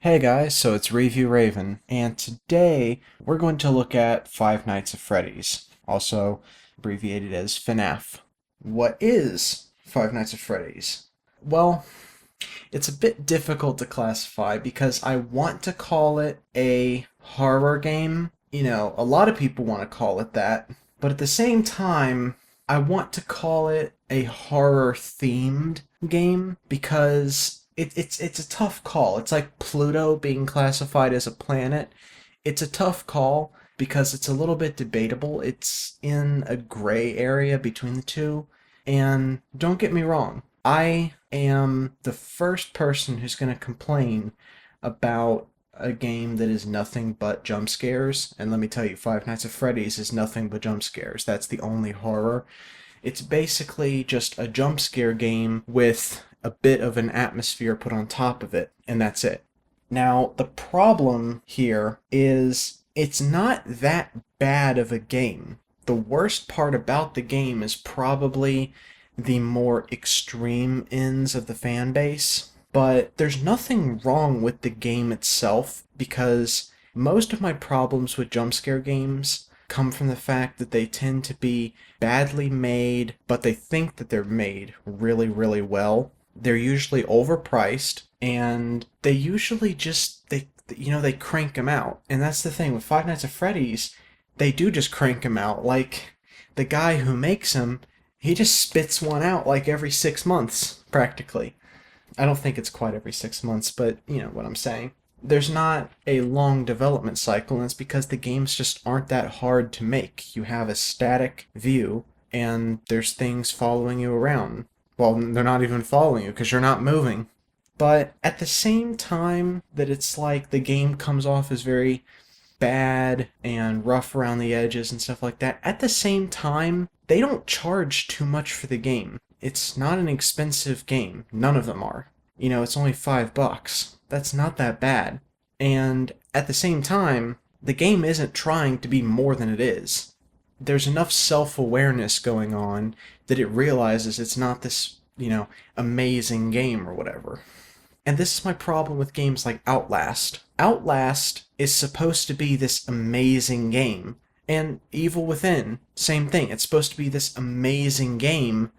Hey guys, so it's Review Raven, and today we're going to look at Five Nights at Freddy's, also abbreviated as FNAF. What is Five Nights at Freddy's? Well, it's a bit difficult to classify because I want to call it a horror game. A lot of people want to call it that, but at the same time, I want to call it a horror themed game because it's a tough call. It's like Pluto being classified as a planet. It's a tough call because it's a little bit debatable. It's in a gray area between the two. And don't get me wrong, I am the first person who's going to complain about a game that is nothing but jump scares. And let me tell you, Five Nights at Freddy's is nothing but jump scares. That's the only horror. It's basically just a jump scare game with a bit of an atmosphere put on top of it, and that's it. Now, the problem here is it's not that bad of a game. The worst part about the game is probably the more extreme ends of the fan base, but there's nothing wrong with the game itself because most of my problems with jump scare games come from the fact that they tend to be badly made, but they think that they're made really, really well. They're usually overpriced, and they usually just they crank them out. And that's the thing with Five Nights at Freddy's, they do just crank them out. Like the guy who makes them, he just spits one out like every 6 months, practically. I don't think it's quite every 6 months, but you know what I'm saying. There's not a long development cycle, and it's because the games just aren't that hard to make. You have a static view, and there's things following you around. Well, they're not even following you because you're not moving. But at the same time that it's like the game comes off as very bad and rough around the edges and stuff like that, at the same time, they don't charge too much for the game. It's not an expensive game. None of them are. It's only $5. That's not that bad. And at the same time, the game isn't trying to be more than it is. There's enough self-awareness going on that it realizes it's not this, amazing game or whatever. And this is my problem with games like Outlast. Outlast is supposed to be this amazing game. And Evil Within, same thing. It's supposed to be this amazing game,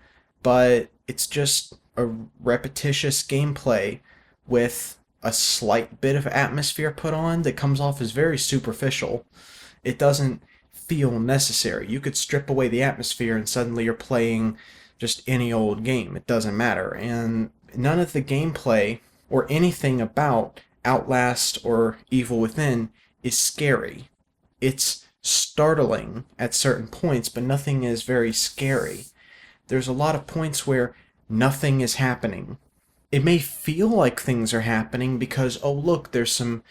but it's just a repetitious gameplay with a slight bit of atmosphere put on that comes off as very superficial. It doesn't feel necessary. You could strip away the atmosphere and suddenly you're playing just any old game. It doesn't matter. And none of the gameplay or anything about Outlast or Evil Within is scary. It's startling at certain points, but nothing is very scary. There's a lot of points where nothing is happening. It may feel like things are happening because, oh look, there's some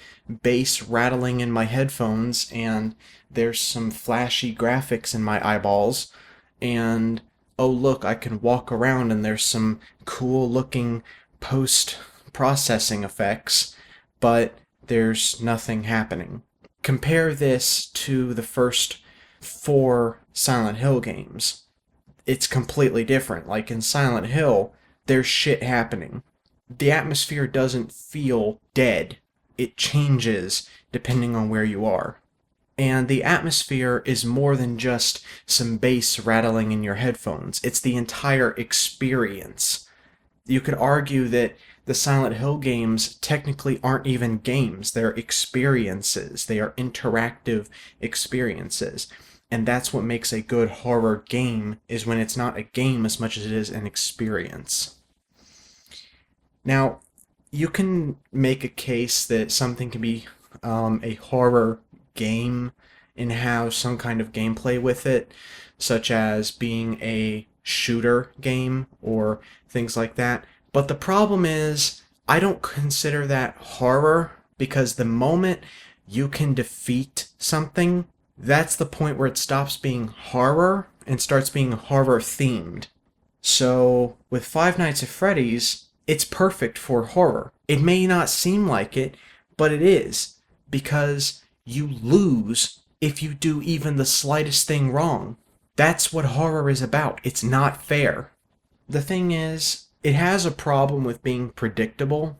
bass rattling in my headphones and there's some flashy graphics in my eyeballs, and oh look, I can walk around and there's some cool looking post-processing effects, but there's nothing happening. Compare this to the first 4 Silent Hill games. It's completely different. Like in Silent Hill, there's shit happening. The atmosphere doesn't feel dead. It changes depending on where you are. And the atmosphere is more than just some bass rattling in your headphones. It's the entire experience. You could argue that the Silent Hill games technically aren't even games. They're experiences. They are interactive experiences. And that's what makes a good horror game, is when it's not a game as much as it is an experience. Now, you can make a case that something can be a horror game and have some kind of gameplay with it, such as being a shooter game or things like that. But the problem is, I don't consider that horror, because the moment you can defeat something, that's the point where it stops being horror and starts being horror themed. So with Five Nights at Freddy's, it's perfect for horror. It may not seem like it, but it is, because you lose if you do even the slightest thing wrong. That's what horror is about. It's not fair. The thing is, it has a problem with being predictable.